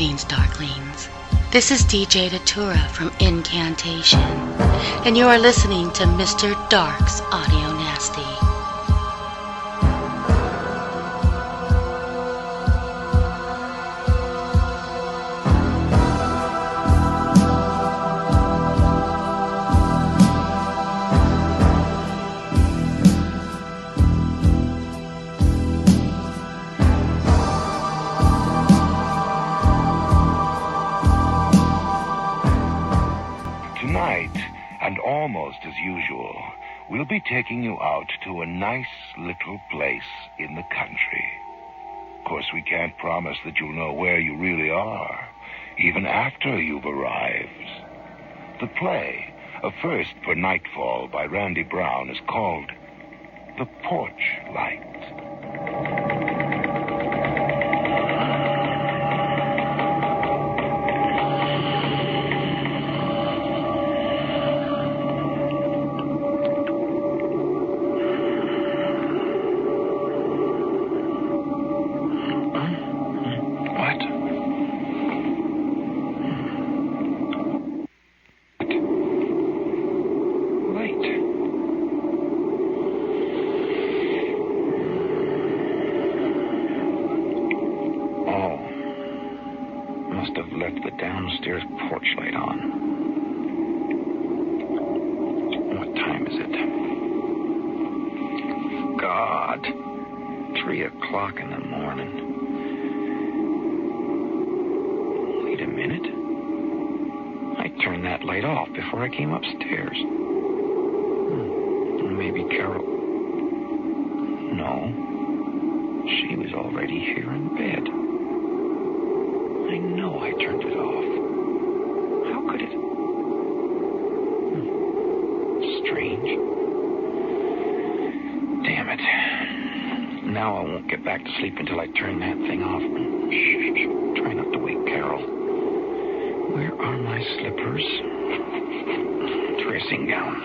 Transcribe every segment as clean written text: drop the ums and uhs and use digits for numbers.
Greetings, Darklings. This is DJ Datura from Incantation, and you are listening to Mr. Dark's Audio Nasty. We'll be taking you out to a nice little place in the country. Of course, we can't promise that you'll know where you really are, even after you've arrived. The play, a first for Nightfall by Randy Brown, is called The Porchlight. Downstairs porch light on. What time is it? God, 3 o'clock in the morning. Wait a minute. I turned that light off before I came upstairs. Maybe Carol... No. She was already here in bed. I know I turned it off. How could it? Strange. Damn it. Now I won't get back to sleep until I turn that thing off. Shh. Try not to wake Carol. Where are my slippers? Dressing gown.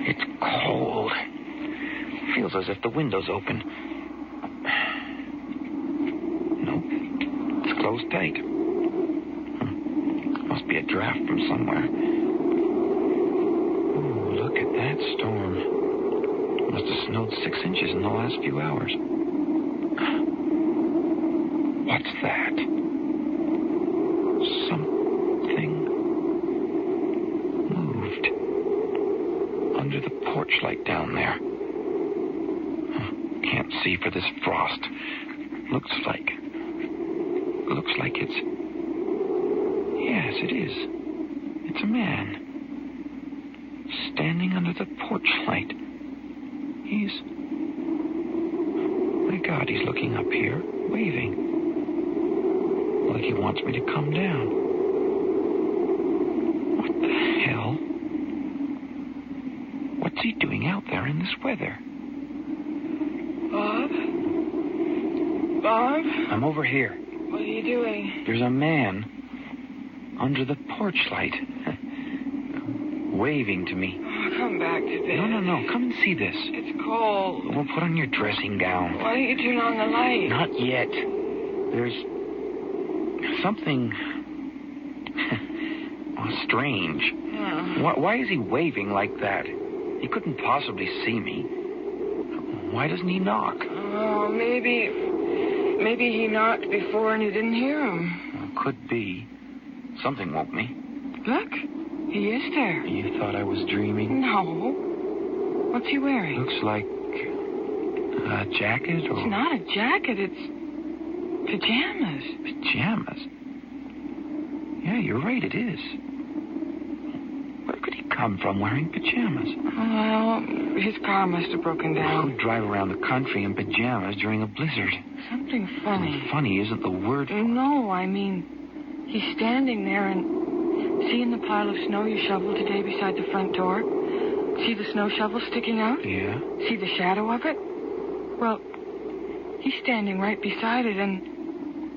It's cold. Feels as if the window's open. Closed tight. Must be a draft from somewhere. Ooh, look at that storm. Must have snowed 6 inches in the last few hours. What's that? Something moved under the porch light down there. Can't see for this frost. Looks like it's... Yes, it is. It's a man. Standing under the porch light. He's... My God, he's looking up here, waving. Like he wants me to come down. What the hell? What's he doing out there in this weather? Bob? I'm over here. What are you doing? There's a man under the porch light, waving to me. Oh, come back to bed. No. Come and see this. It's cold. Well, put on your dressing gown. Why don't you turn on the light? Not yet. There's something strange. Why is he waving like that? He couldn't possibly see me. Why doesn't he knock? Oh, maybe he knocked before and you didn't hear him. Well, could be. Something woke me. Look, he is there. You thought I was dreaming? No. What's he wearing? Looks like a jacket or... It's not a jacket, it's pajamas. Pajamas? Yeah, you're right, it is. Where could he come from wearing pajamas? Well, his car must have broken down. Who'd drive around the country in pajamas during a blizzard? Something funny. Well, funny isn't the word for it. No, I mean, he's standing there and seeing the pile of snow you shoveled today beside the front door. See the snow shovel sticking out? Yeah. See the shadow of it? Well, he's standing right beside it, and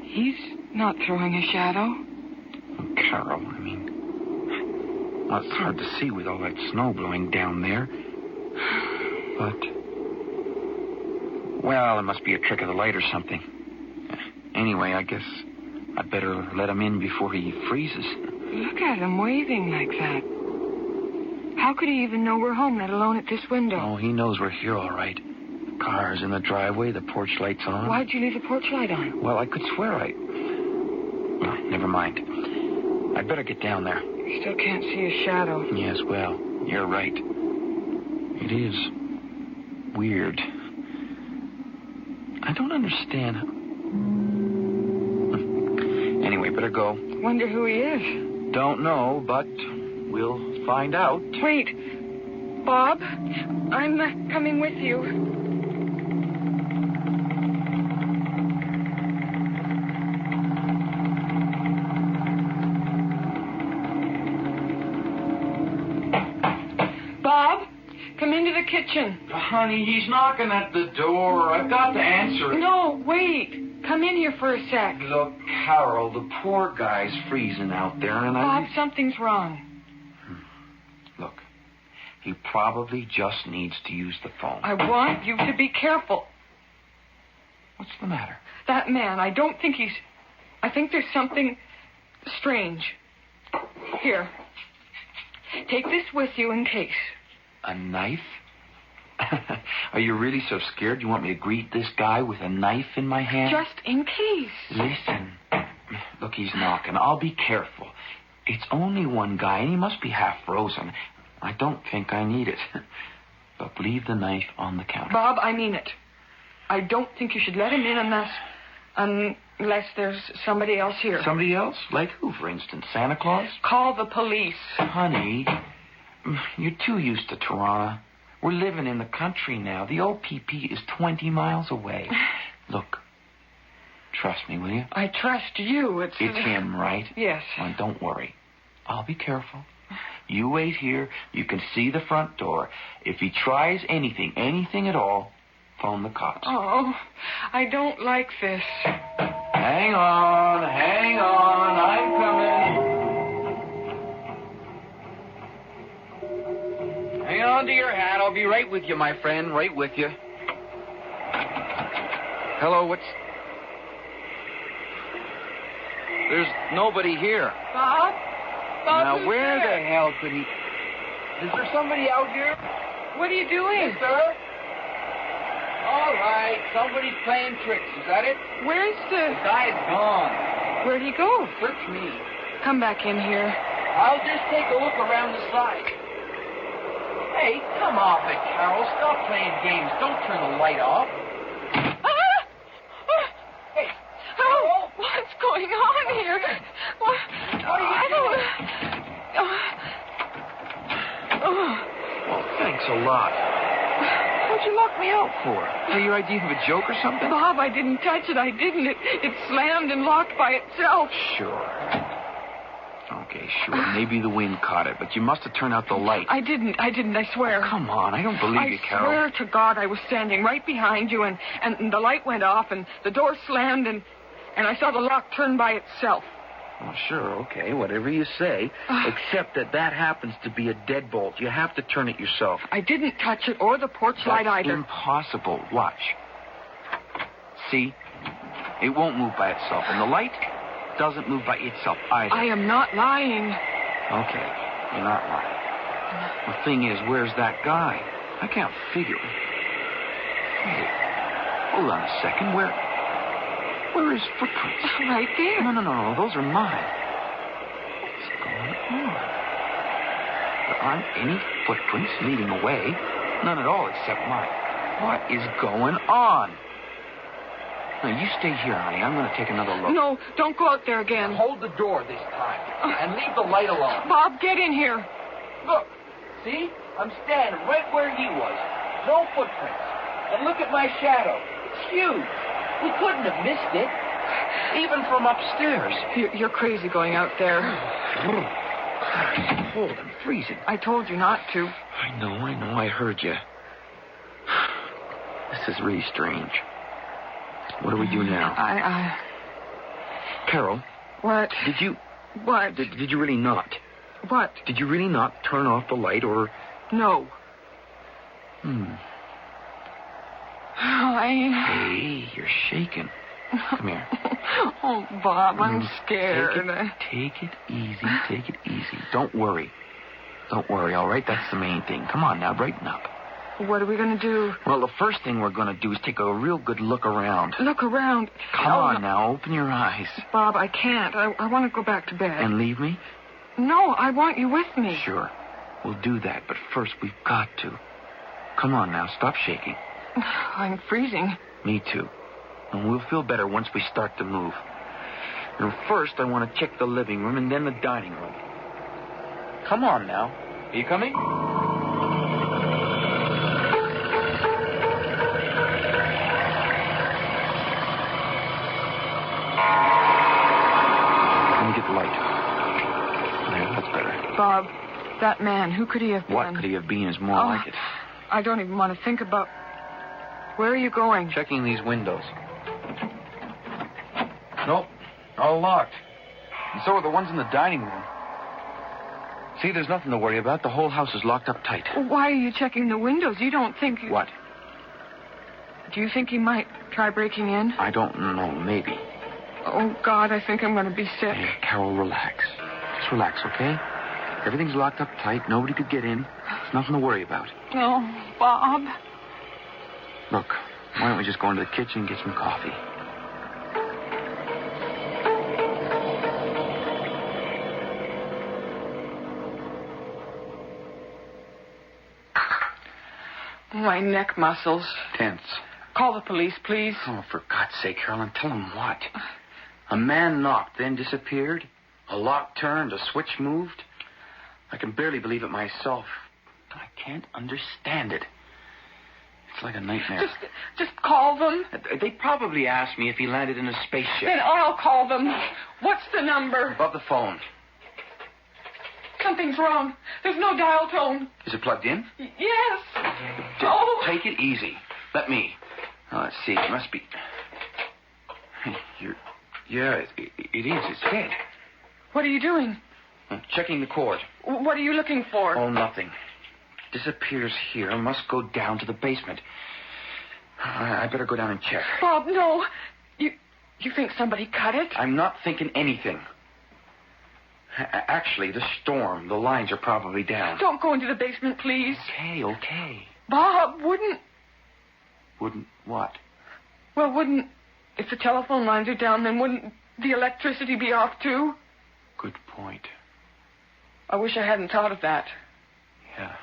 he's not throwing a shadow. Oh, Carol, I mean... Well, it's hard to see with all that snow blowing down there. But... Well, it must be a trick of the light or something. Anyway, I guess I'd better let him in before he freezes. Look at him waving like that. How could he even know we're home, let alone at this window? Oh, he knows we're here all right. Car's in the driveway, the porch light's on. Why'd you leave the porch light on? Well, I could swear Well, never mind. I'd better get down there. You still can't see his shadow. Yes, well, you're right. It is weird. I don't understand. Anyway, better go. Wonder who he is. Don't know, but we'll find out. Wait. Bob, I'm coming with you. Bob, come into the kitchen. Honey, he's knocking at the door. I've got to answer it. No, wait. Come in here for a sec. Look, Carol, the poor guy's freezing out there, and Bob, something's wrong. Look, he probably just needs to use the phone. I want you to be careful. What's the matter? That man, I think there's something strange. Here. Take this with you in case. A knife? Are you really so scared you want me to greet this guy with a knife in my hand? Just in case. Listen. Look, he's knocking. I'll be careful. It's only one guy, and he must be half frozen. I don't think I need it. But leave the knife on the counter. Bob, I mean it. I don't think you should let him in unless there's somebody else here. Somebody else? Like who, for instance? Santa Claus? Call the police. Honey, you're too used to Toronto. We're living in the country now. The OPP is 20 miles away. Look, trust me, will you? I trust you. It's him, right? Yes. Well, don't worry. I'll be careful. You wait here. You can see the front door. If he tries anything at all, phone the cops. Oh, I don't like this. Hang on, I'm coming. Hang on to your hat. I'll be right with you, my friend. Right with you. Hello, There's nobody here. Bob? Now, where the hell could he... Is there somebody out here? What are you doing? Yes, sir. All right, somebody's playing tricks. Is that it? Where's The guy's gone. Where'd he go? Search me. Come back in here. I'll just take a look around the side. Hey, come off it, Carol. Stop playing games. Don't turn the light off. Hey, Oh, what's going on here? What are you doing? Well, thanks a lot. What'd you lock me out for? Are you idea of a joke or something? Bob, I didn't touch it. I didn't. It slammed and locked by itself. Sure. Okay, sure. Maybe the wind caught it, but you must have turned out the light. I didn't, I swear. Come on, I don't believe you, Carol. I swear to God I was standing right behind you, and the light went off, and the door slammed, and I saw the lock turn by itself. Well, sure, okay, whatever you say, except that happens to be a deadbolt. You have to turn it yourself. I didn't touch it or the porch light either. Impossible. Watch. See? It won't move by itself, and the light doesn't move by itself either. I am not lying. Okay, you're not lying. The thing is, where's that guy? I can't figure it. Hey, hold on a second. Where are his footprints? Right there. No, those are mine. What's going on? There aren't any footprints leading away. None at all except mine. What is going on? Now, you stay here, honey. I'm going to take another look. No, don't go out there again. Hold the door this time. And leave the light alone. Bob, get in here. Look. See? I'm standing right where he was. No footprints. And look at my shadow. It's huge. We couldn't have missed it. Even from upstairs. You're crazy going out there. Cold. I'm freezing. I told you not to. I know. I heard you. This is really strange. What do we do now? Carol. What? Did you... What? Did you really not? What? Did you really not turn off the light, or... No. Hey, you're shaking. Come here. Oh, Bob, I'm scared. Take it easy. Take it easy. Don't worry. Don't worry, all right? That's the main thing. Come on now, brighten up. What are we going to do? Well, the first thing we're going to do is take a real good look around. Look around. Come on now, open your eyes. Bob, I can't. I want to go back to bed. And leave me? No, I want you with me. Sure. We'll do that, but first we've got to. Come on now, stop shaking. I'm freezing. Me too. And we'll feel better once we start to move. Now, first, I want to check the living room and then the dining room. Come on now. Are you coming? Let me get the light. Yeah, that's better. Bob, that man, who could he have been? What could he have been is more like it. I don't even want to think about... Where are you going? Checking these windows. Nope, all locked. And so are the ones in the dining room. See, there's nothing to worry about. The whole house is locked up tight. Why are you checking the windows? You don't think... What? Do you think he might try breaking in? I don't know, maybe. Oh, God, I think I'm going to be sick. Hey, Carol, relax. Just relax, okay? Everything's locked up tight. Nobody could get in. There's nothing to worry about. Oh, Bob. Look, why don't we just go into the kitchen and get some coffee? My neck muscles. Tense. Call the police, please. Oh, for God's sake, Carolyn, tell them what? A man knocked, then disappeared. A lock turned, a switch moved. I can barely believe it myself. I can't understand it. It's like a nightmare. Just call them. They probably asked me if he landed in a spaceship. Then I'll call them. What's the number? Above the phone. Something's wrong. There's no dial tone. Is it plugged in? Yes. Oh. Take it easy. Let me. Let's see. It must be... Yeah, it is. It's dead. What are you doing? I'm checking the cord. What are you looking for? Oh, nothing. Disappears here. Must go down to the basement. I better go down and check. Bob, no. You think somebody cut it? I'm not thinking anything. Actually, the storm. The lines are probably down. Don't go into the basement, please. Okay. Bob, wouldn't... Wouldn't what? Well, wouldn't... If the telephone lines are down, then wouldn't the electricity be off, too? Good point. I wish I hadn't thought of that. Yeah.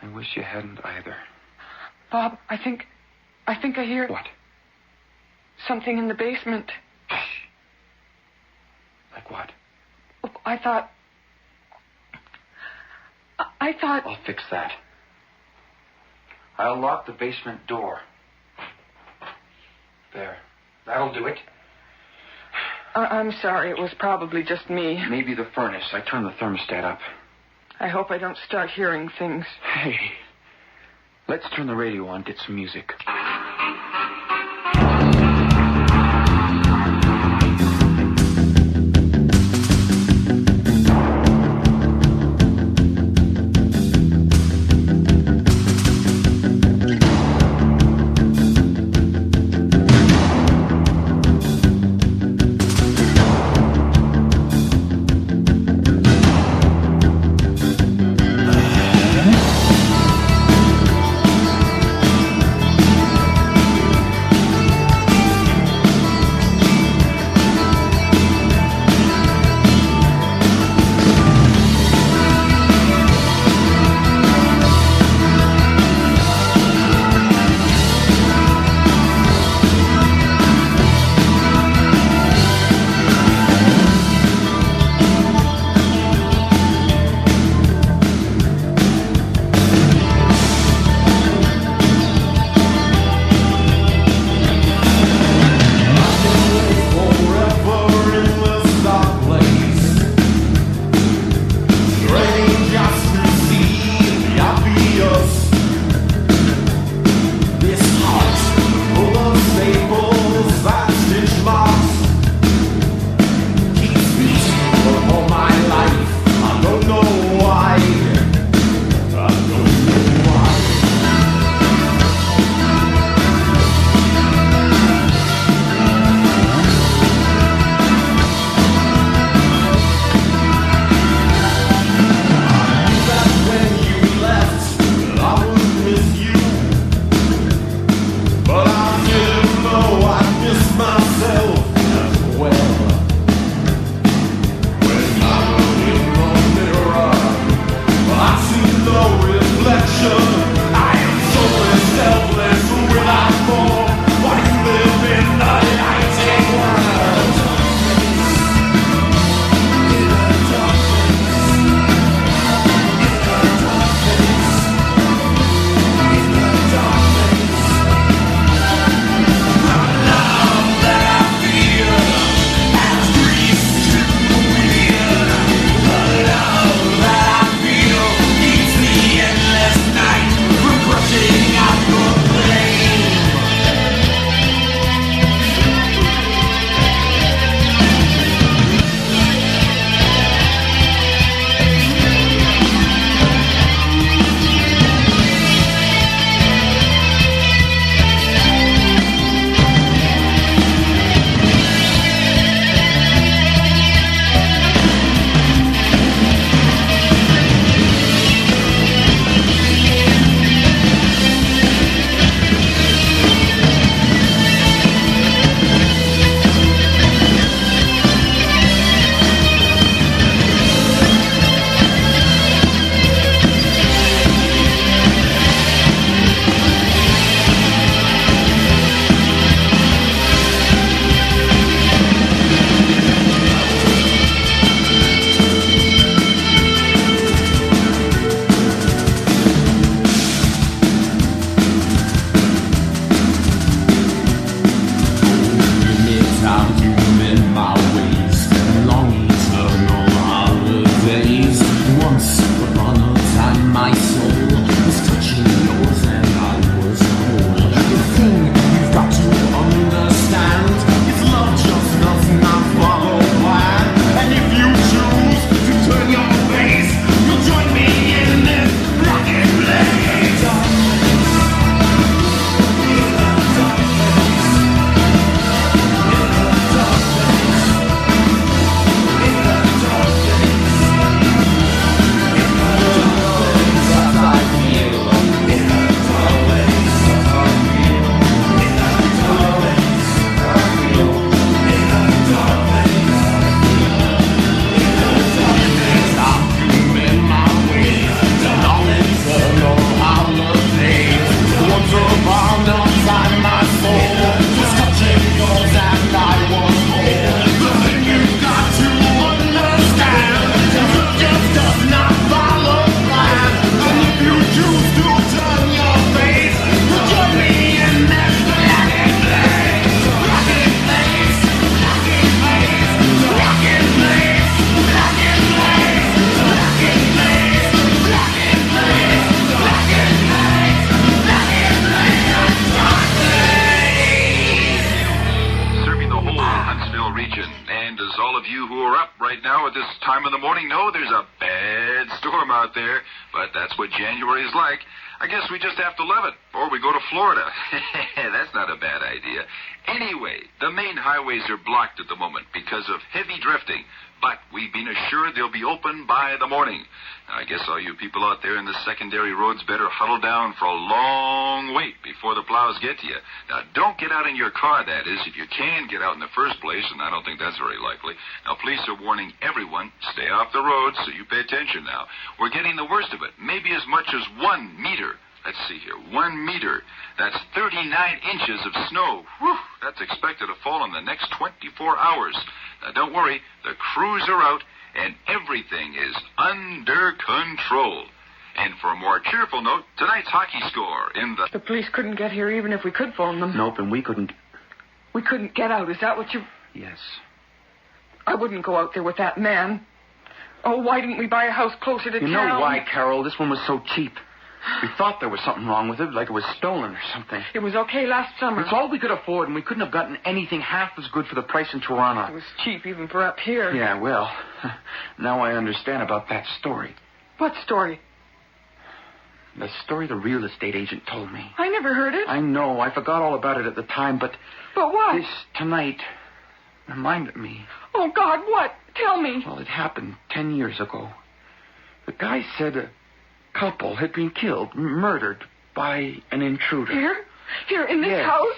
I wish you hadn't either. Bob, I think I hear... What? Something in the basement. Shh. Like what? I thought... I'll fix that. I'll lock the basement door. There. That'll do it. I'm sorry. It was probably just me. Maybe the furnace. I turned the thermostat up. I hope I don't start hearing things. Hey. Let's turn the radio on, get some music. region. And as all of you who are up right now at this time of the morning know, there's a bad storm out there. But that's what January is like. I guess we just have to love it, or we go to Florida. That's not a bad idea. Anyway, the main highways are blocked at the moment because of heavy drifting, but we've been assured they'll be open by the morning. Now, I guess all you people out there in the secondary roads better huddle down for a long wait before the plows get to you. Now, don't get out in your car, that is, if you can get out in the first place, and I don't think that's very likely. Now, police are warning everyone, stay off the road, so you pay attention now. We're getting the worst of it, maybe as much as 1 meter. Let's see here, 1 meter. That's 39 inches of snow. Whew, that's expected to fall in the next 24 hours. Now, don't worry, the crews are out, and everything is under control. And for a more cheerful note, tonight's hockey score in the... The police couldn't get here even if we could phone them. Nope, and we couldn't... We couldn't get out, is that what you... Yes. I wouldn't go out there with that man. Oh, why didn't we buy a house closer to town? You know why, Carol? This one was so cheap. We thought there was something wrong with it, like it was stolen or something. It was okay last summer. It's all we could afford, and we couldn't have gotten anything half as good for the price in Toronto. It was cheap even for up here. Yeah, well, now I understand about that story. What story? The story the real estate agent told me. I never heard it. I know. I forgot all about it at the time, but... But what? This tonight reminded me. Oh, God, what? Tell me. Well, it happened 10 years ago. The guy said a couple had been killed, murdered by an intruder. Here? Here in this Yes. house?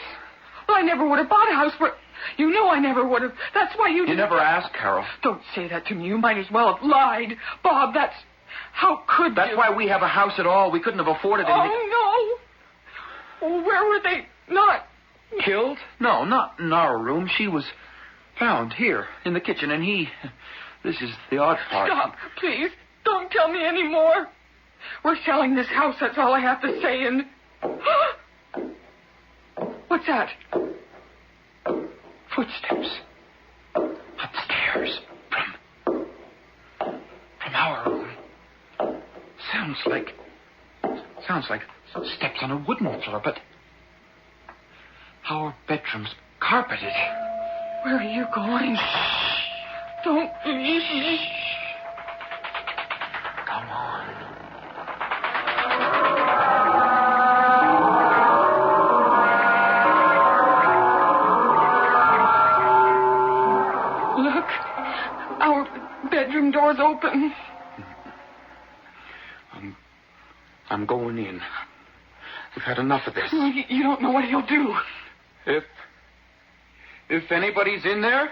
Well, I never would have bought a house where... You know I never would have. That's why you You never asked, Carol. Don't say that to me. You might as well have lied. Bob, that's... How could That's you? why we have a house at all. We couldn't have afforded anything. Oh, no. Oh, where were they? Not... Killed? No, not in our room. She was found here in the kitchen, and he... This is the odd part. Stop, please. Don't tell me any more. We're selling this house, that's all I have to say, and... What's that? Footsteps. Upstairs. From our room. Sounds like steps on a wooden floor, but... Our bedroom's carpeted. Where are you going? Don't leave me. Come on. Look, our bedroom door's open. I'm going in. We've had enough of this. You don't know what he'll do. If anybody's in there,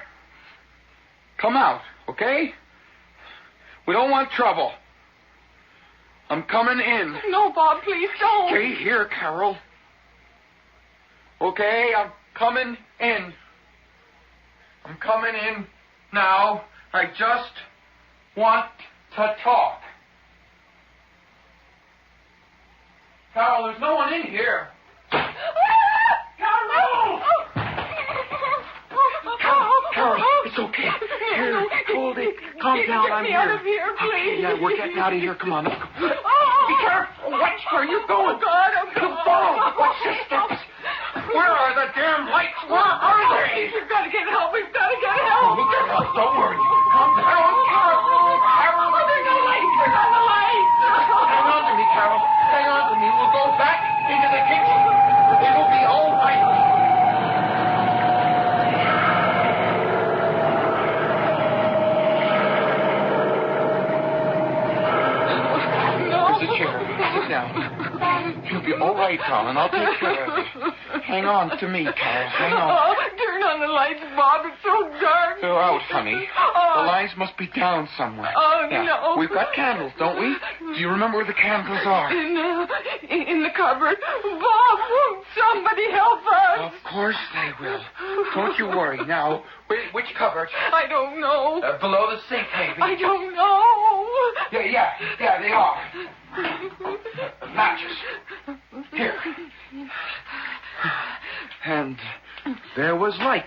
come out, okay? We don't want trouble. I'm coming in. No, Bob, please don't. Stay here, Carol. Okay, I'm coming in. I'm coming in now. I just want to talk. Carol, there's no one in here. Carol, it's okay. Here, hold it. Calm down, I'm Get me here. out of here, please. Okay, yeah, we're getting out of here. Come on, let's go. Oh. Be careful. Watch where you're going. Oh, God, I'm Come on. Watch your steps. Where are the damn lights? Where are they? We've got to get help. We've got to get help. We'll get help. Don't worry. Calm down, Carol. Carol, There's no lights. There's no lights. hang on to me, Carol. Hang on to me. We'll go back into the kitchen. It'll be all right. Here's a chair. Sit down. You'll be all right, darling. I'll take care of you. Hang on to me, Carol. Hang on. Oh, turn on the lights, Bob. It's so dark. They're out, honey. The lights must be down somewhere. Oh, Yeah. no. We've got candles, don't we? Do you remember where the candles are? In the cupboard. Bob, won't somebody help us? Of course they will. Don't you worry. Now, which cupboard? I don't know. Below the sink, maybe. I don't know. Yeah, they are. Matches. Here. And there was light.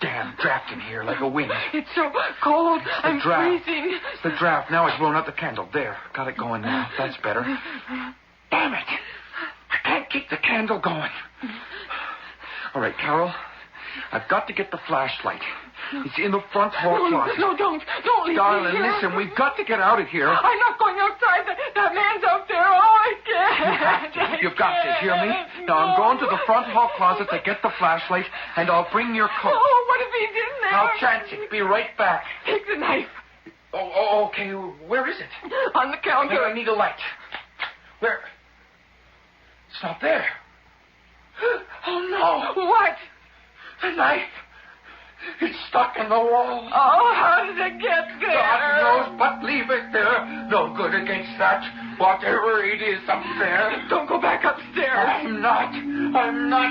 Damn draft in here like a wind. It's so cold. I'm draft. freezing. It's the draft. Now it's blowing out the candle. There. Got it going now. That's better. Damn it. I can't keep the candle going. All right, Carol. I've got to get the flashlight. It's in the front hall closet. No, don't leave Darling, me here. listen, we've got to get out of here. I'm not going outside. That man's out there. Oh, I can't. You've got to hear me. Now, I'm going to the front hall closet to get the flashlight, and I'll bring your coat. Oh, what if he's in there? I'll chance it. Be right back. Take the knife. Oh, okay. Where is it? On the counter. I need a light. Where? It's not there. Oh, no. What? The knife. It's stuck in the wall. Oh, how did it get there? God knows, but leave it there. No good against that. Whatever it is up there. Don't go back upstairs. I'm not.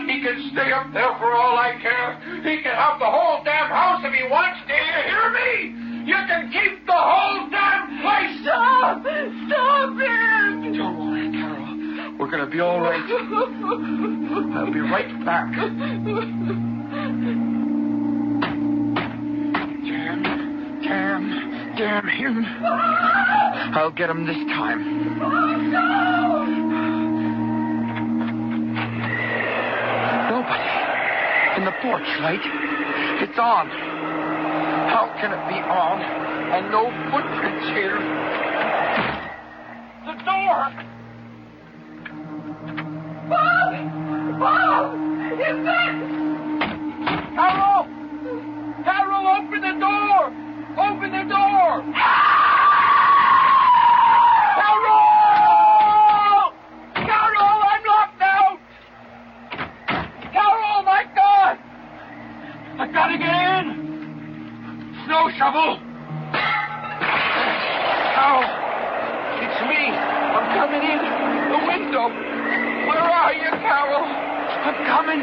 He can stay up there for all I care. He can have the whole damn house if he wants. Do you hear me? You can keep the whole damn place. Stop it. Don't worry, Carol. We're going to be all right. I'll be right back. Damn him. I'll get him this time. Nobody. In the porchlight. It's on. How can it be on and no footprints here? The door. Bob! Is that... Carol, open the door! Open the door! Carol, I'm locked out! Carol, my God! I gotta get in! Snow shovel! Carol, it's me. I'm coming in. The window. Where are you, Carol? I'm coming.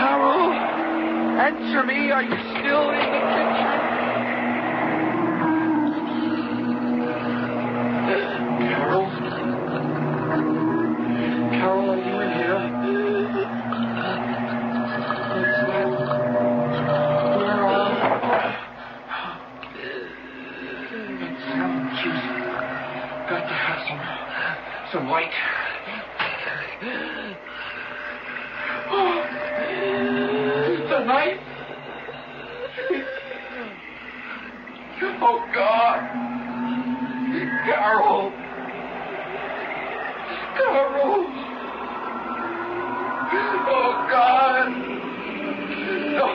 Carol, answer me. Are you still in the kitchen? Carol, are you in here? Where are you? Got to have some light. The knife. Oh, God. Carol. Oh, God. No.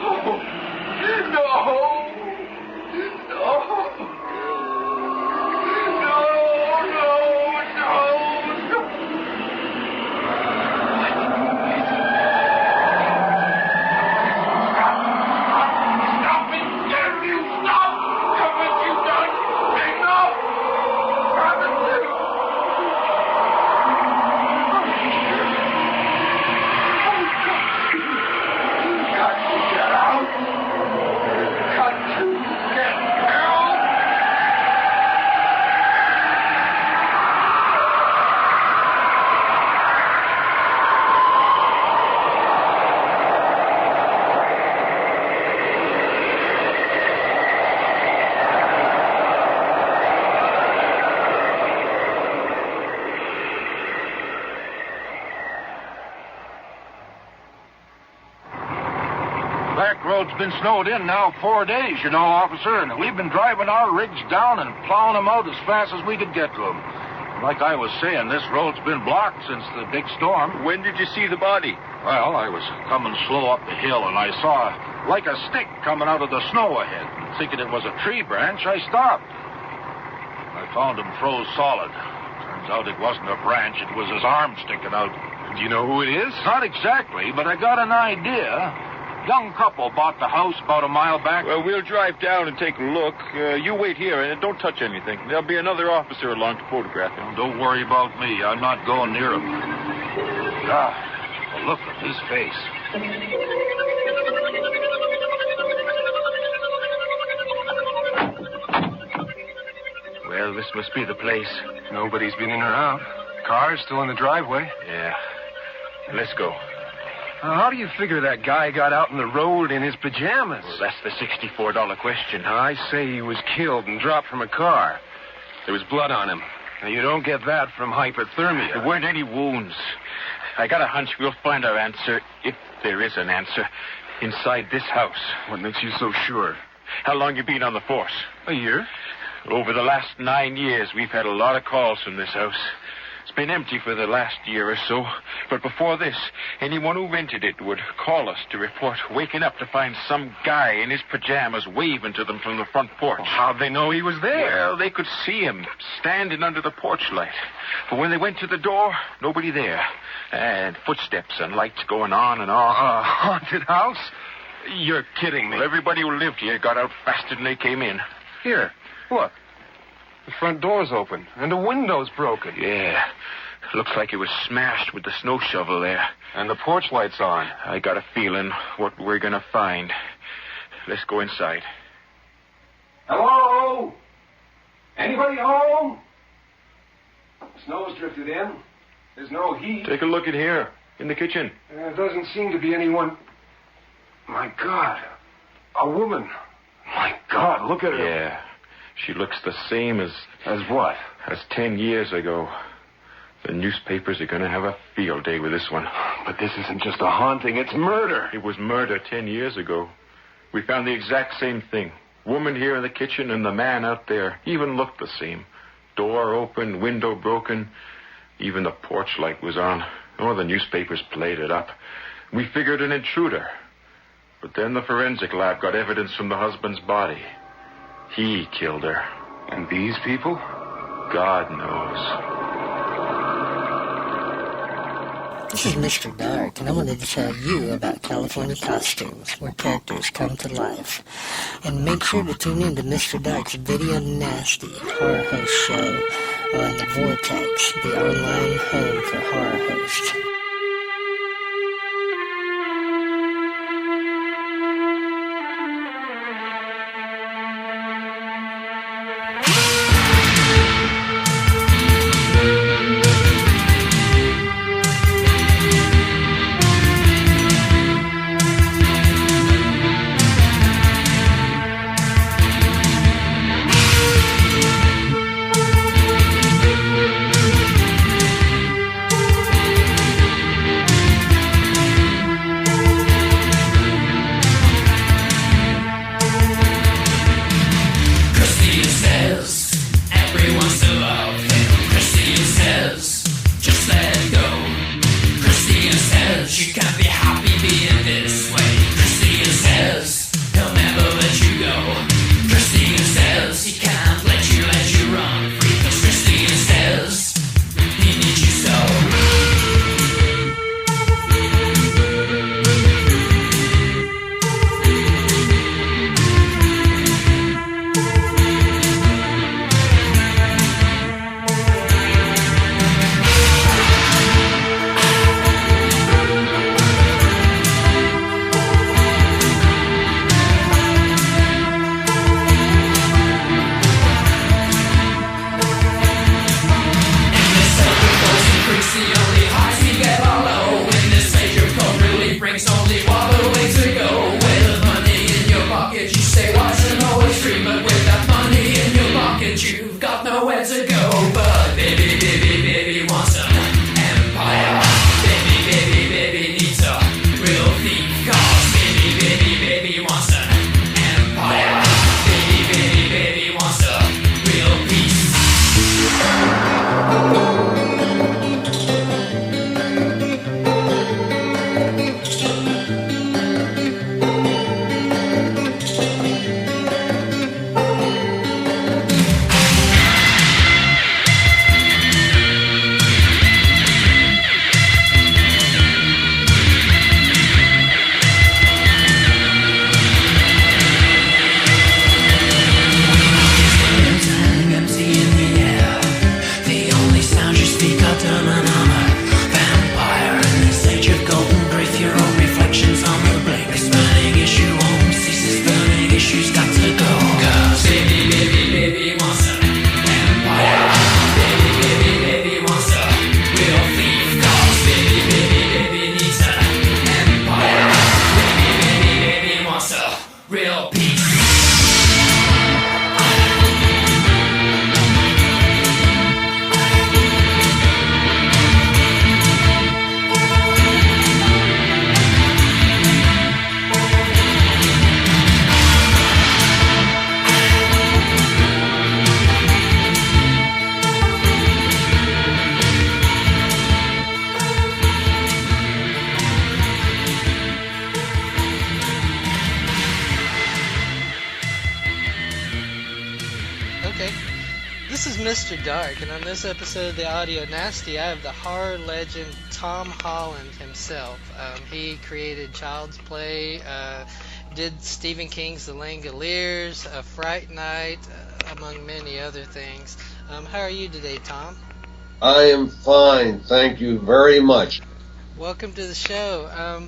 Road's been snowed in now 4 days, you know, officer, and we've been driving our rigs down and plowing them out as fast as we could get to them. Like I was saying, this road's been blocked since the big storm. When did you see the body? Well, I was coming slow up the hill, and I saw like a stick coming out of the snow ahead. Thinking it was a tree branch, I stopped. I found him froze solid. Turns out it wasn't a branch, it was his arm sticking out. Do you know who it is? Not exactly, but I got an idea. Young couple bought the house about a mile back. Well, we'll drive down and take a look. You wait here and don't touch anything. There'll be another officer along to photograph him. Don't worry about me. I'm not going near him. God, the look of his face. Well, this must be the place. Nobody's been in or out. Car's still in the driveway. Yeah. Let's go. How do you figure that guy got out in the road in his pajamas? Well, that's the $64 question. I say he was killed and dropped from a car. There was blood on him. Now, you don't get that from hypothermia. There weren't any wounds. I got a hunch we'll find our answer, if there is an answer, inside this house. What makes you so sure? How long you been on the force? A year. Over the last 9 years, we've had a lot of calls from this house. It's been empty for the last year or so. But before this, anyone who rented it would call us to report waking up to find some guy in his pajamas waving to them from the front porch. How'd they know he was there? Well, they could see him standing under the porch light. But when they went to the door, nobody there. And footsteps and lights going on and off. A haunted house? You're kidding me. Well, everybody who lived here got out faster than they came in. Here, look. The front door's open, and the window's broken. Yeah. Looks like it was smashed with the snow shovel there. And the porch light's on. I got a feeling what we're going to find. Let's go inside. Hello? Anybody home? Snow's drifted in. There's no heat. Take a look in here, in the kitchen. There doesn't seem to be anyone. My God. A woman. My God, look at her. Yeah. She looks the same as... As what? As 10 years ago. The newspapers are going to have a field day with this one. But this isn't just a haunting, it's murder. It was murder 10 years ago. We found the exact same thing. Woman here in the kitchen and the man out there even looked the same. Door open, window broken. Even the porch light was on. Oh, the newspapers played it up. We figured an intruder. But then the forensic lab got evidence from the husband's body. He killed her. And these people? God knows. This is Mr. Dark, and I wanted to tell you about California Costumes, where characters come to life. And make sure to tune in to Mr. Dark's Video Nasty horror host show on the Vortex, the online home for horror hosts. This is Mr. Dark, and on this episode of the Audio Nasty, I have the horror legend Tom Holland himself. He created Child's Play, did Stephen King's The Langoliers, Fright Night, among many other things. How are you today, Tom? I am fine, thank you very much. Welcome to the show.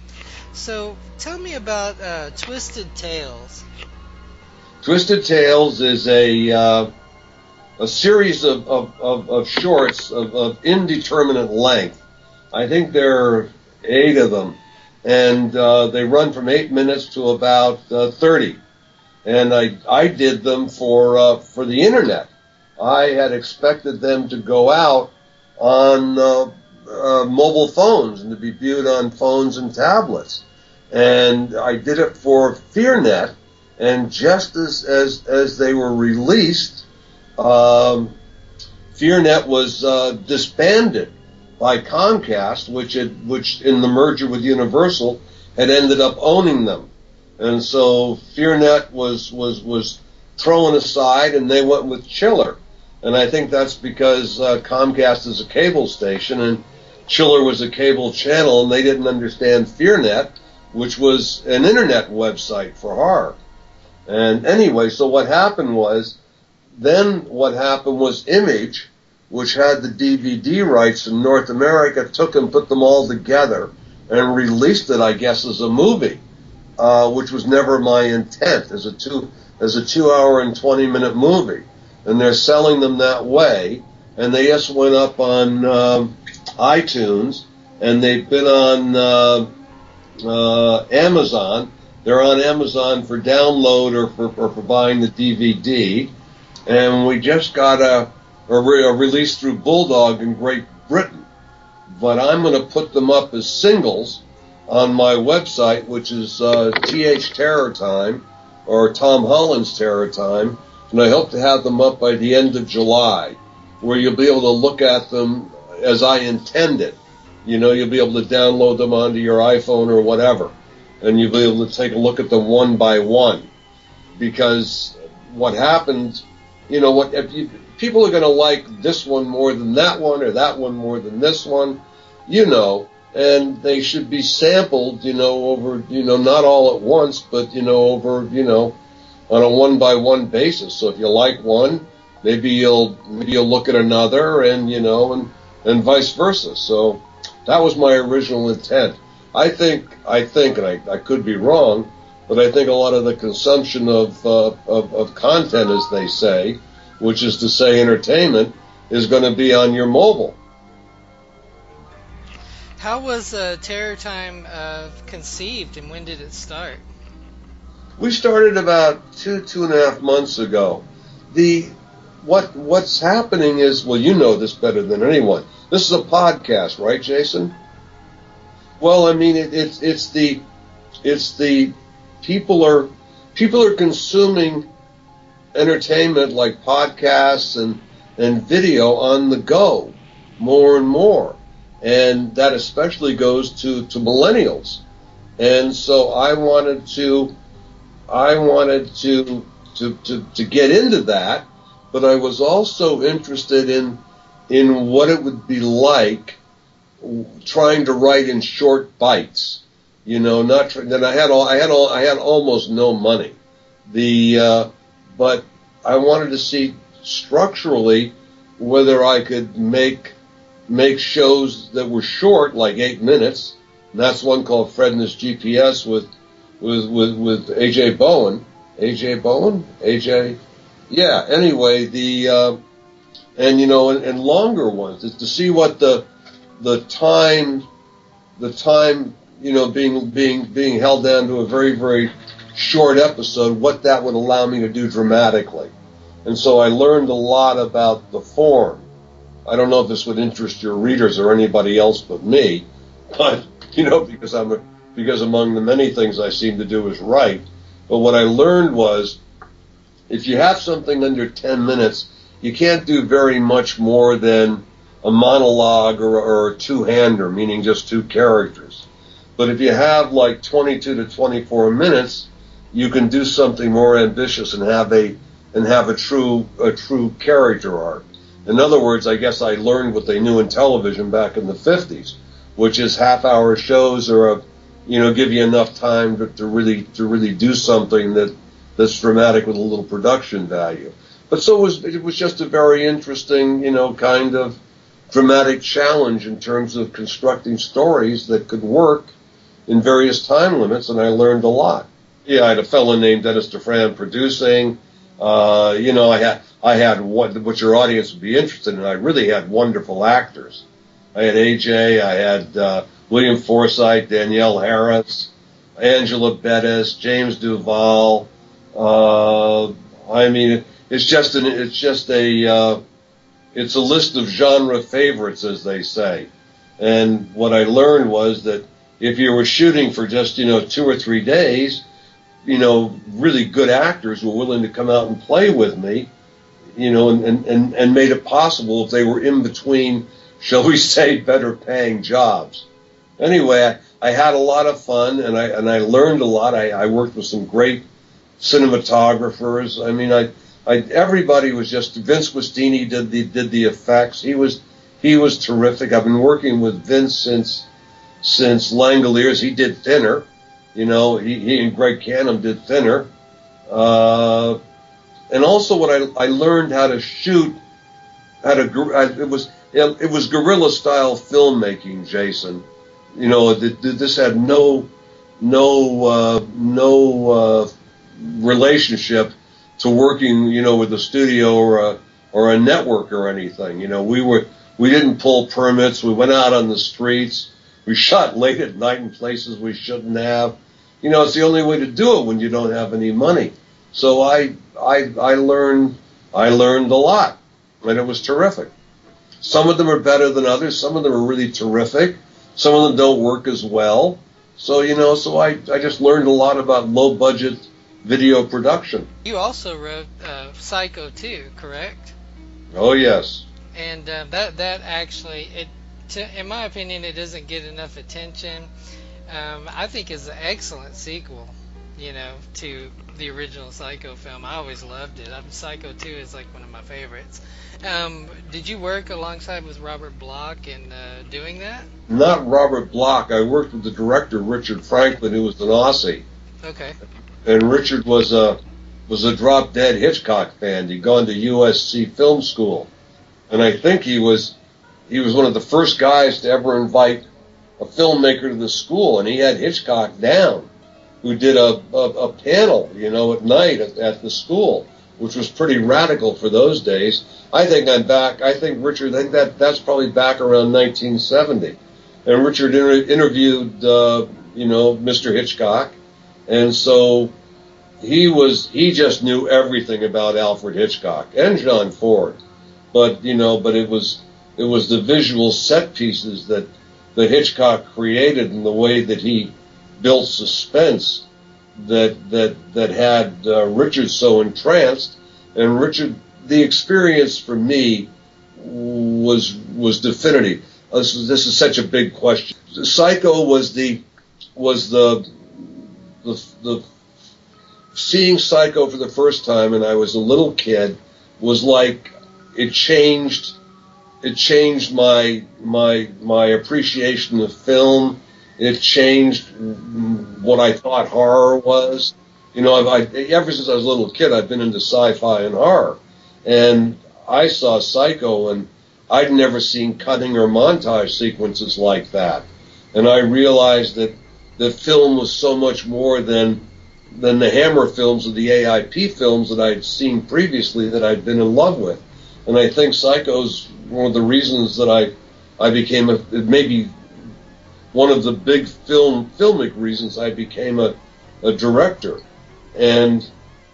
So, tell me about Twisted Tales. Twisted Tales is a series of shorts of indeterminate length. I think there are 8 of them, and they run from 8 minutes to about 30. And I did them for the internet. I had expected them to go out on mobile phones and to be viewed on phones and tablets. And I did it for FearNet, and just as they were released, FearNet was disbanded by Comcast, which in the merger with Universal had ended up owning them, and so FearNet was thrown aside, and they went with Chiller, and I think that's because Comcast is a cable station and Chiller was a cable channel, and they didn't understand FearNet, which was an internet website for horror. And anyway, so what happened was Image, which had the DVD rights in North America, took and put them all together and released it, I guess, as a movie, which was never my intent, as a 2 hour and 20-minute movie. And they're selling them that way, and they just went up on iTunes, and they've been on Amazon. They're on Amazon for download or for buying the DVD. And we just got a release through Bulldog in Great Britain. But I'm going to put them up as singles on my website, which is TH Terror Time, or Tom Holland's Terror Time. And I hope to have them up by the end of July, where you'll be able to look at them as I intended. You'll be able to download them onto your iPhone or whatever, and you'll be able to take a look at them one by one. Because what happened, people are going to like this one more than that one, or that one more than this one, and they should be sampled, over, not all at once, but, over, on a one-by-one basis. So if you like one, maybe you'll look at another, and and vice versa. So that was my original intent. I think, and I could be wrong, but I think a lot of the consumption of content, as they say, which is to say entertainment, is going to be on your mobile. How was Terror Time conceived, and when did it start? We started about 2.5 months ago. What's happening is, well, you know this better than anyone. This is a podcast, right, Jason? Well, I mean, it's the people are consuming entertainment like podcasts and video on the go more and more, and that especially goes to millennials. And so I wanted to get into that, but I was also interested in what it would be like trying to write in short bites. Then I had almost no money. But I wanted to see structurally whether I could make shows that were short, like 8 minutes. And that's one called Fred and His GPS with AJ Bowen. AJ Bowen? AJ? Yeah, anyway, and longer ones, is to see what the time, being held down to a very, very short episode, what that would allow me to do dramatically. And so I learned a lot about the form. I don't know if this would interest your readers or anybody else but me, but, because among the many things I seem to do is write. But what I learned was, if you have something under 10 minutes, you can't do very much more than a monologue or a two-hander, meaning just 2 characters. But if you have like 22 to 24 minutes, you can do something more ambitious and have a and have a true character arc. In other words, I guess I learned what they knew in television back in the 50s, which is half-hour shows or give you enough time to really do something that's dramatic with a little production value. But so it was just a very interesting, kind of dramatic challenge in terms of constructing stories that could work in various time limits, and I learned a lot. Yeah, I had a fellow named Dennis DeFran producing. I had what your audience would be interested in. I really had wonderful actors. I had AJ, I had William Forsythe, Danielle Harris, Angela Bettis, James Duval. It's a list of genre favorites, as they say. And what I learned was that if you were shooting for just 2 or 3 days, really good actors were willing to come out and play with me, and made it possible if they were in between, shall we say, better paying jobs. Anyway, I had a lot of fun, and I learned a lot. I worked with some great cinematographers. I mean, everybody was just. Vince Guastini did the effects. He was terrific. I've been working with Vince since Langoliers. He did Thinner. He and Greg Canham did Thinner. And also what I learned how to shoot, it was guerrilla style filmmaking, Jason. This had no relationship to working, with a studio or a network or anything. We didn't pull permits. We went out on the streets. We shot late at night in places we shouldn't have. It's the only way to do it when you don't have any money. So I learned a lot, and it was terrific. Some of them are better than others. Some of them are really terrific. Some of them don't work as well. So I just learned a lot about low budget video production. You also wrote Psycho 2, correct? Oh yes. And that actually, in my opinion, it doesn't get enough attention. I think it's an excellent sequel, to the original Psycho film. I always loved it. Psycho 2 is like one of my favorites. Did you work alongside with Robert Bloch in doing that? Not Robert Bloch. I worked with the director, Richard Franklin, who was an Aussie. Okay. And Richard was a drop-dead Hitchcock fan. He'd gone to USC Film School. And I think he was one of the first guys to ever invite a filmmaker to the school, and he had Hitchcock down, who did a panel, at night at the school, which was pretty radical for those days. I think I'm back. I think that's probably back around 1970. And Richard interviewed, Mr. Hitchcock, and so he just knew everything about Alfred Hitchcock and John Ford, but it was the visual set pieces that Hitchcock created and the way that he built suspense that had Richard so entranced. And Richard, the experience for me was definitive. This is such a big question. Psycho was the seeing Psycho for the first time, and I was a little kid, was like it changed my appreciation of film. It changed what I thought horror was. Ever since I was a little kid, I've been into sci-fi and horror. And I saw Psycho, and I'd never seen cutting or montage sequences like that. And I realized that the film was so much more than the Hammer films or the AIP films that I'd seen previously that I'd been in love with. And I think Psycho's one of the reasons that I became maybe one of the big filmic reasons I became a director. And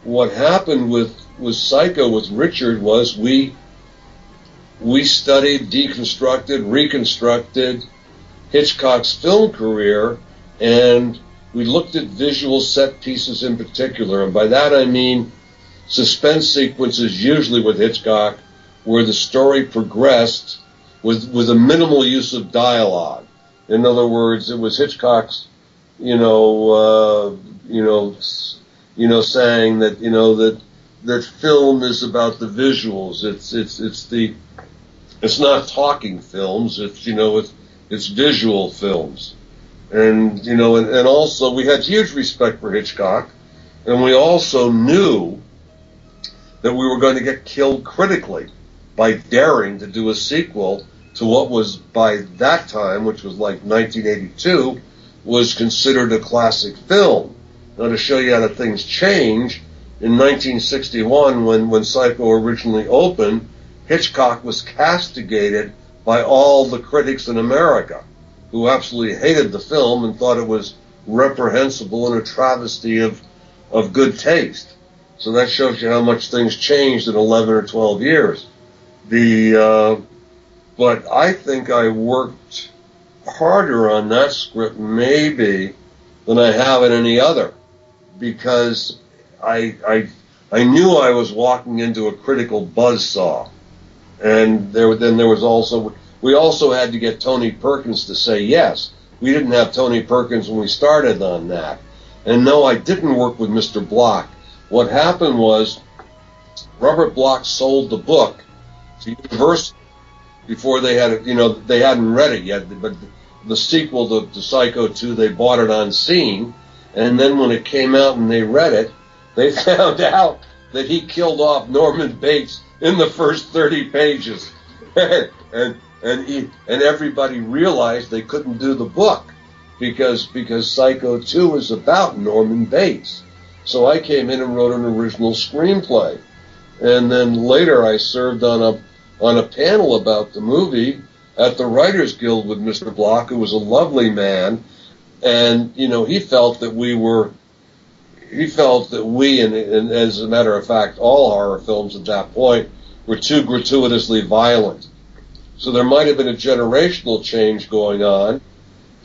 what happened with Psycho with Richard was we studied, deconstructed, reconstructed Hitchcock's film career, and we looked at visual set pieces in particular. And by that I mean suspense sequences, usually with Hitchcock, where the story progressed with a minimal use of dialogue. In other words, it was Hitchcock's, saying that that film is about the visuals. It's not talking films. It's visual films, and also we had huge respect for Hitchcock, and we also knew that we were going to get killed critically by daring to do a sequel to what was, by that time, which was like 1982, was considered a classic film. Now, to show you how things change, in 1961, when Psycho originally opened, Hitchcock was castigated by all the critics in America, who absolutely hated the film and thought it was reprehensible and a travesty of good taste. So that shows you how much things changed in 11 or 12 years. But I think I worked harder on that script maybe than I have in any other, because I knew I was walking into a critical buzzsaw, and we also had to get Tony Perkins to say yes. We didn't have Tony Perkins when we started on that, and no, I didn't work with Mr. Block. What happened was Robert Block sold the book to Universal before they had it. They hadn't read it yet, but the sequel to Psycho 2, they bought it on scene, and then when it came out and they read it, they found out that he killed off Norman Bates in the first 30 pages, and everybody realized they couldn't do the book because Psycho 2 is about Norman Bates. So I came in and wrote an original screenplay, and then later I served on a panel about the movie at the Writers Guild with Mr. Block, who was a lovely man, and he felt that we, and as a matter of fact, all horror films at that point were too gratuitously violent. So there might have been a generational change going on.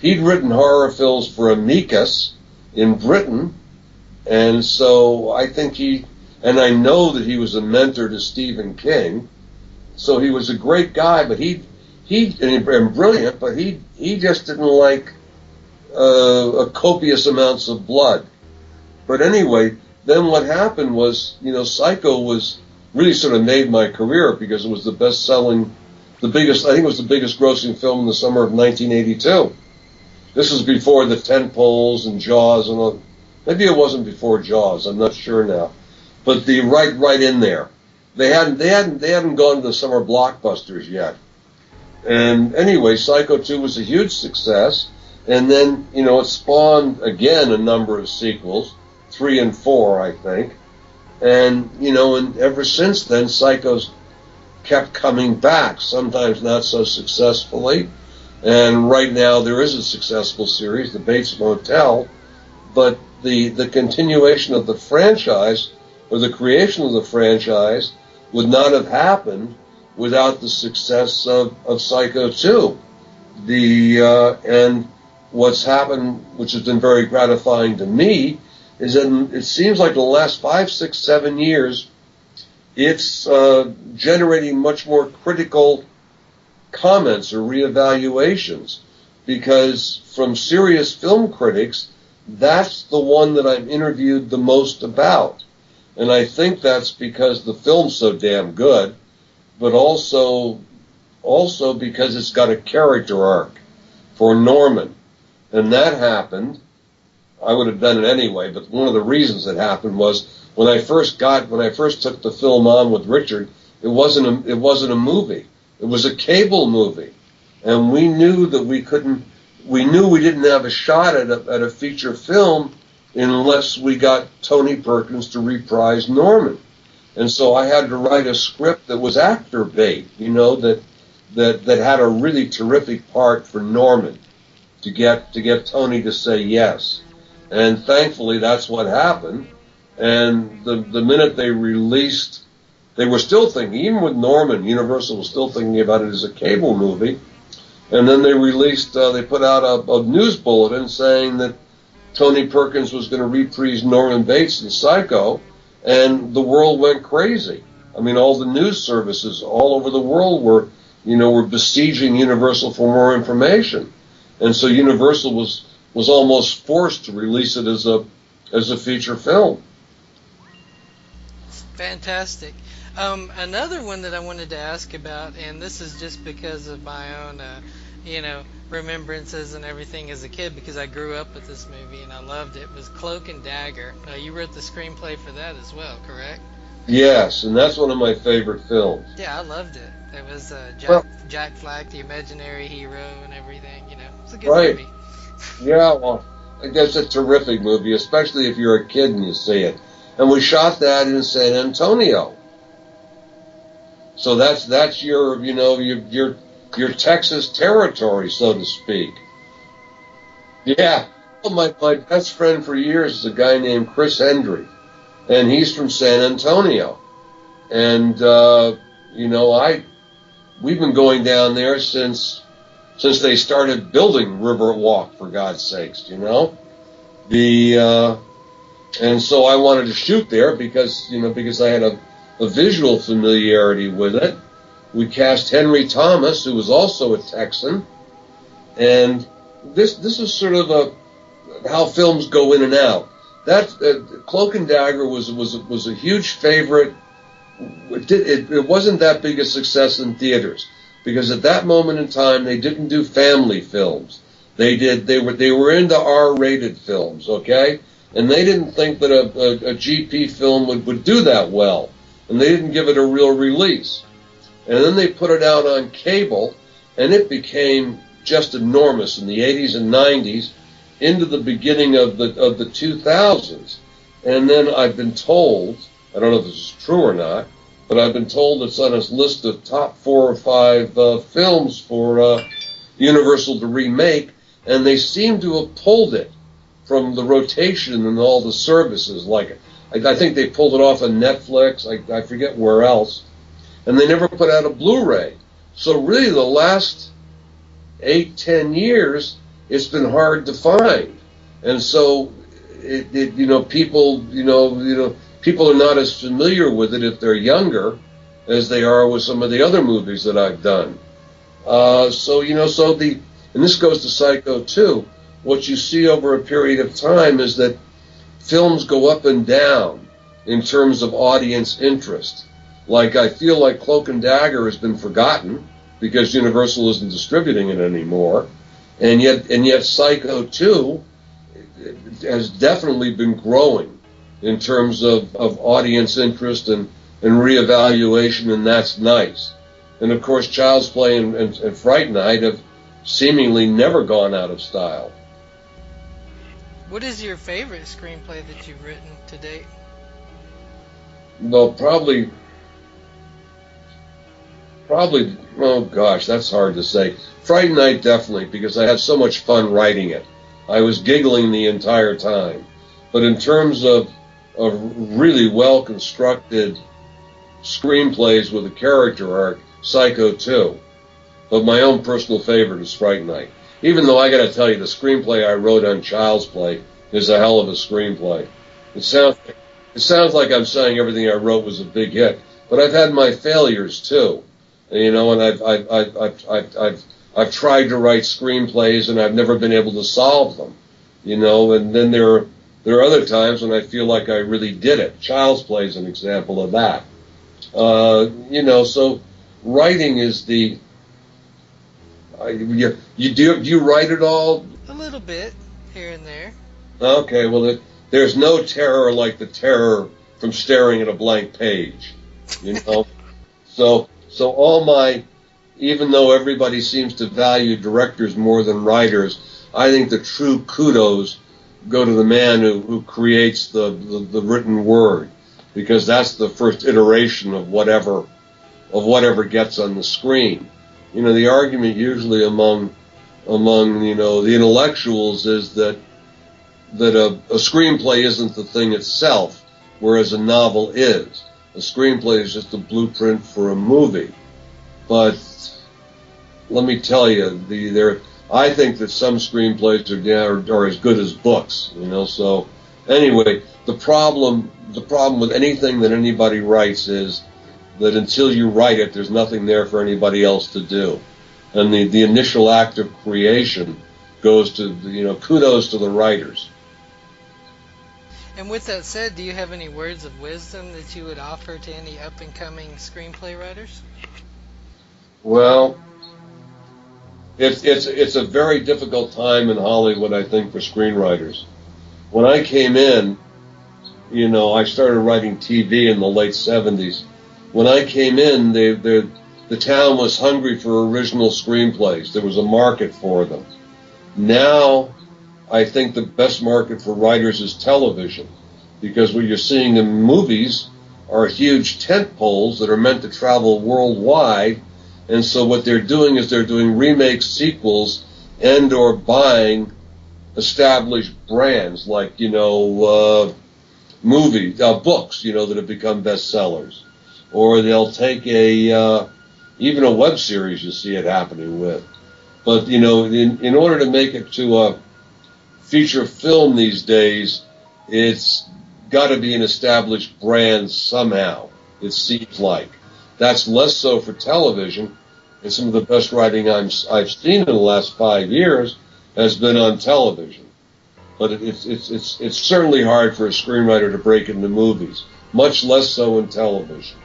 He'd written horror films for Amicus in Britain, and so I think and I know that he was a mentor to Stephen King, so he was a great guy, but and brilliant, but he just didn't like copious amounts of blood. But anyway, then what happened was, Psycho was really sort of made my career because it was the best-selling, I think it was the biggest grossing film in the summer of 1982. This was before the tentpoles and Jaws and all. Maybe it wasn't before Jaws. I'm not sure now, but right in there. They hadn't gone to the summer blockbusters yet. And anyway, Psycho 2 was a huge success, and then it spawned again a number of sequels, 3 and 4, I think, and and ever since then, Psycho's kept coming back. Sometimes not so successfully, and right now there is a successful series, The Bates Motel, but the continuation of the franchise, or the creation of the franchise, would not have happened without the success of Psycho 2. And what's happened, which has been very gratifying to me, is that it seems like the last 5, 6, 7 years, it's generating much more critical comments or reevaluations, because from serious film critics, that's the one that I'm interviewed the most about. And I think that's because the film's so damn good, but also because it's got a character arc for Norman. And that happened. I would have done it anyway, but one of the reasons it happened was when I first took the film on with Richard, it wasn't a movie. It was a cable movie. And we knew that we didn't have a shot at a feature film unless we got Tony Perkins to reprise Norman. And so I had to write a script that was actor bait, that had a really terrific part for Norman to get Tony to say yes. And thankfully that's what happened. And the minute they released, they were still thinking, even with Norman, Universal was still thinking about it as a cable movie. And then they released, they put out a news bulletin saying that Tony Perkins was going to reprise Norman Bates in Psycho, and the world went crazy. I mean, all the news services all over the world were besieging Universal for more information. And so Universal was almost forced to release it as a feature film. Fantastic. Another one that I wanted to ask about, and this is just because of my own, remembrances and everything as a kid, because I grew up with this movie and I loved it, was Cloak and Dagger. You wrote the screenplay for that as well, correct? Yes, and that's one of my favorite films. Yeah, I loved it. It was Jack Flack, the imaginary hero, and everything. It's a good movie. Yeah, well, I guess it's a terrific movie, especially if you're a kid and you see it. And we shot that in San Antonio. So that's your your Texas territory, so to speak. Yeah. Well, my best friend for years is a guy named Chris Hendry, and he's from San Antonio. And we've been going down there since they started building Riverwalk, for God's sakes, and so I wanted to shoot there because I had a visual familiarity with it. We cast Henry Thomas, who was also a Texan, and this is sort of how films go in and out. That Cloak and Dagger was a huge favorite. It wasn't that big a success in theaters because at that moment in time they didn't do family films. They were into R-rated films, okay, and they didn't think that a GP film would do that well, and they didn't give it a real release. And then they put it out on cable, and it became just enormous in the 80s and 90s into the beginning of the 2000s. And then I've been told, I don't know if this is true or not, but I've been told it's on its list of top 4 or 5 films for Universal to remake, and they seem to have pulled it from the rotation and all the services. Like, I think they pulled it off on Netflix, I forget where else, and they never put out a Blu-ray. So really the last 8-10 years, it's been hard to find. And so people are not as familiar with it if they're younger as they are with some of the other movies that I've done. And this goes to Psycho too. What you see over a period of time is that films go up and down in terms of audience interest. Like, I feel like Cloak and Dagger has been forgotten because Universal isn't distributing it anymore. And yet Psycho 2 has definitely been growing in terms of audience interest and reevaluation, and that's nice. And of course, Child's Play and Fright Night have seemingly never gone out of style. What is your favorite screenplay that you've written to date? Well, probably, oh gosh, that's hard to say. Fright Night, definitely, because I had so much fun writing it. I was giggling the entire time. But in terms of really well-constructed screenplays with a character arc, Psycho 2. But my own personal favorite is Fright Night. Even though I got to tell you, the screenplay I wrote on Child's Play is a hell of a screenplay. It sounds like I'm saying everything I wrote was a big hit, but I've had my failures too. And I've tried to write screenplays and I've never been able to solve them. And then there are other times when I feel like I really did it. Child's Play is an example of that. So writing is the. Do you write it all? A little bit here and there. Okay, well, there's no terror like the terror from staring at a blank page, So all my, even though everybody seems to value directors more than writers, I think the true kudos go to the man who creates the written word, because that's the first iteration of whatever gets on the screen. The argument usually among the intellectuals is that a screenplay isn't the thing itself, whereas a novel is. A screenplay is just a blueprint for a movie. But let me tell you, I think that some screenplays are as good as books. So anyway, the problem with anything that anybody writes is that until you write it, there's nothing there for anybody else to do. And the initial act of creation goes to, kudos to the writers. And with that said, do you have any words of wisdom that you would offer to any up-and-coming screenplay writers? Well, it's a very difficult time in Hollywood, I think, for screenwriters. When I came in, I started writing TV in the late 70s. When I came in, the town was hungry for original screenplays. There was a market for them. Now, I think the best market for writers is television, because what you're seeing in movies are huge tent poles that are meant to travel worldwide, and so what they're doing is they're doing remakes, sequels, and or buying established brands like, books, that have become bestsellers. Or they'll take even a web series, you see it happening with. But, in order to make it to a feature film these days, it's got to be an established brand somehow, it seems like. That's less so for television, and some of the best writing I've seen in the last 5 years has been on television. But it's certainly hard for a screenwriter to break into movies, much less so in television.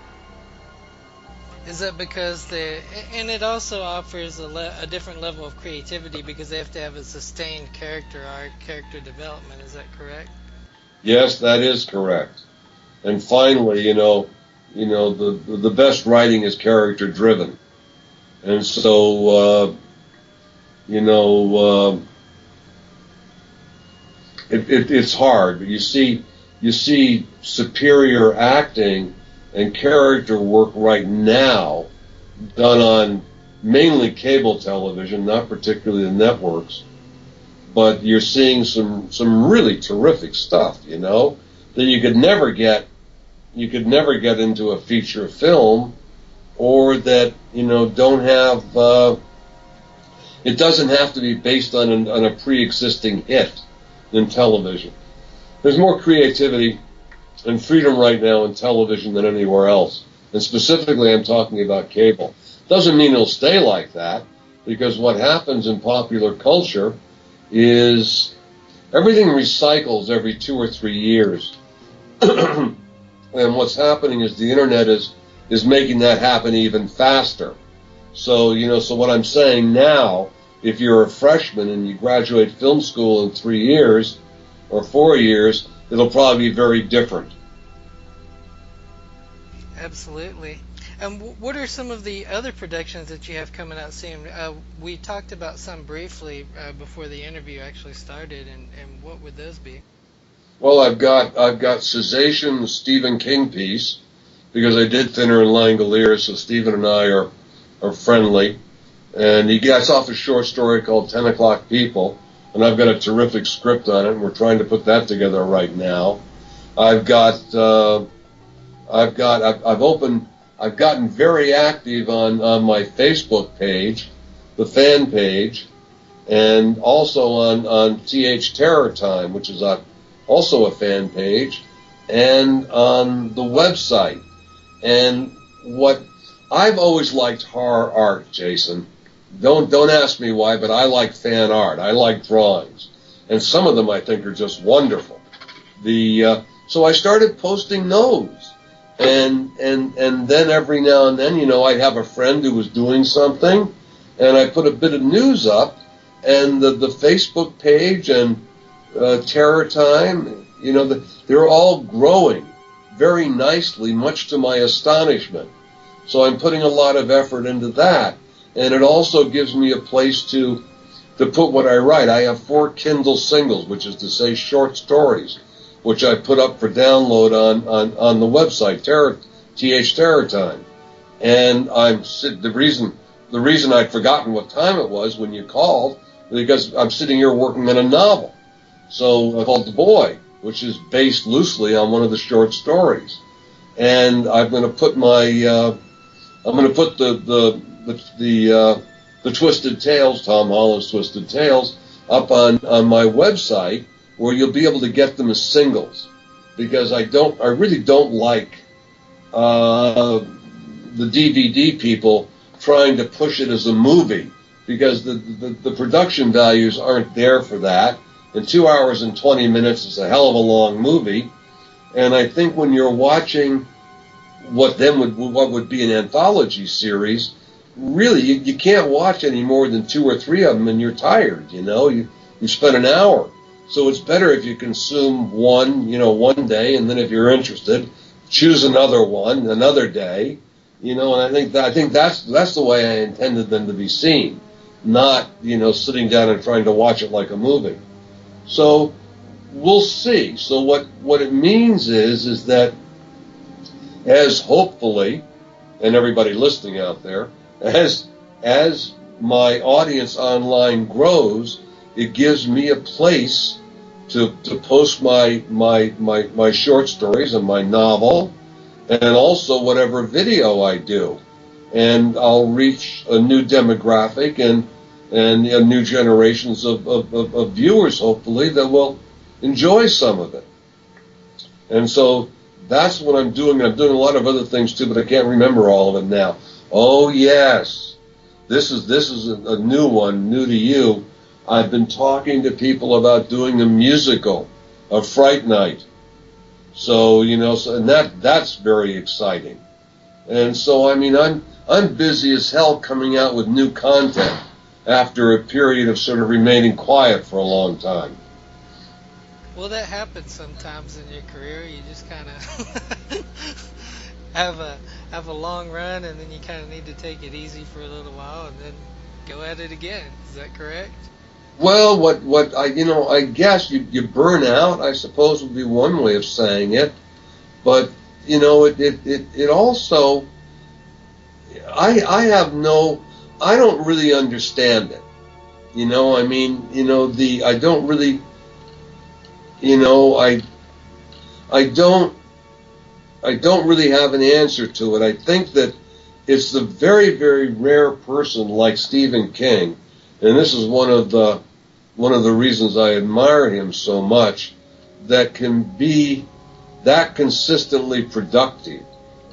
Is that because and it also offers a different level of creativity because they have to have a sustained character arc, character development, is that correct? Yes, that is correct. And finally, the best writing is character driven. And so, it's hard, but you see superior acting and character work right now done on mainly cable television, not particularly the networks, but you're seeing some really terrific stuff, that you could never get into a feature film, or that, don't have, it doesn't have to be based on a pre-existing hit in television. There's more creativity and freedom right now in television than anywhere else. And specifically, I'm talking about cable. Doesn't mean it'll stay like that, because what happens in popular culture is everything recycles every 2 or 3 years. And what's happening is the internet is making that happen even faster. So, so what I'm saying now, if you're a freshman and you graduate film school in 3 years or 4 years, it'll probably be very different. Absolutely. And what are some of the other productions that you have coming out soon? We talked about some briefly before the interview actually started, and what would those be? Well, I've got Cessation, the Stephen King piece, because I did Thinner and Langolier, so Stephen and I are friendly. And he gets off a short story called 10 O'Clock People, and I've got a terrific script on it, and we're trying to put that together right now. I've gotten very active on my Facebook page, the fan page, and also on TH Terror Time, which is also a fan page, and on the website. And what I've always liked horror art, Jason. Don't ask me why, but I like fan art. I like drawings, and some of them I think are just wonderful. So I started posting those. And then every now and then, I'd have a friend who was doing something, and I put a bit of news up, and the Facebook page and Terror Time, they're all growing very nicely, much to my astonishment. So I'm putting a lot of effort into that, and it also gives me a place to put what I write. I have 4 Kindle singles, which is to say short stories, which I put up for download on the website, TH Terror Time. And the reason I'd forgotten what time it was when you called, because I'm sitting here working on a novel. So called The Boy, which is based loosely on one of the short stories. And I'm going to put the Twisted Tales, Tom Holland's Twisted Tales, up on my website, where you'll be able to get them as singles, because I really don't like the DVD people trying to push it as a movie, because the production values aren't there for that, And 2 hours and 20 minutes is a hell of a long movie. And I think when you're watching what would be an anthology series, really you can't watch any more than 2 or 3 of them and you're tired, you spent an hour. So it's better if you consume one day, and then if you're interested, choose another one another day, and I think that's the way I intended them to be seen, not sitting down and trying to watch it like a movie. So we'll see. So what it means is that as hopefully, and everybody listening out there, as my audience online grows, it gives me a place to post my short stories and my novel, and also whatever video I do, and I'll reach a new demographic and new generations of viewers, hopefully, that will enjoy some of it. And so that's what I'm doing. I'm doing a lot of other things too, but I can't remember all of it now. Oh yes, this is a new one, new to you. I've been talking to people about doing a musical of Fright Night. So, and that's very exciting. And so, I mean, I'm busy as hell coming out with new content after a period of sort of remaining quiet for a long time. Well, that happens sometimes in your career. You just kind of have a long run, and then you kind of need to take it easy for a little while, and then go at it again. Is that correct? Well, what I guess you burn out, I suppose, would be one way of saying it. But it also, I don't really understand it. I don't really. I don't really have an answer to it. I think that it's the very, very rare person like Stephen King, and this is one of the reasons I admire him so much, that can be that consistently productive.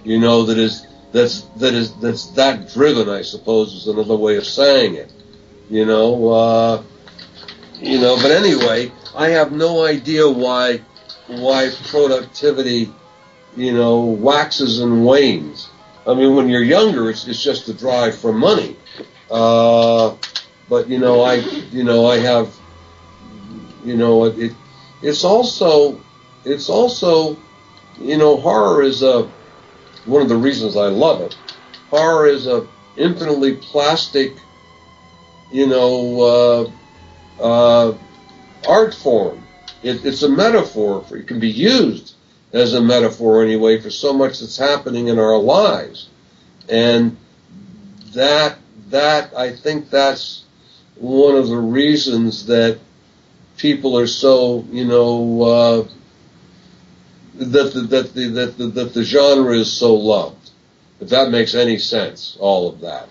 That's that driven, I suppose, is another way of saying it. But anyway, I have no idea why productivity, waxes and wanes. I mean, when you're younger, it's just a drive for money. But I have, it's also, horror is one of the reasons I love it. Horror is a infinitely plastic, art form. It's a metaphor. It can be used as a metaphor anyway for so much that's happening in our lives, and that I think that's one of the reasons that people are so that the genre is so loved. If that makes any sense, all of that.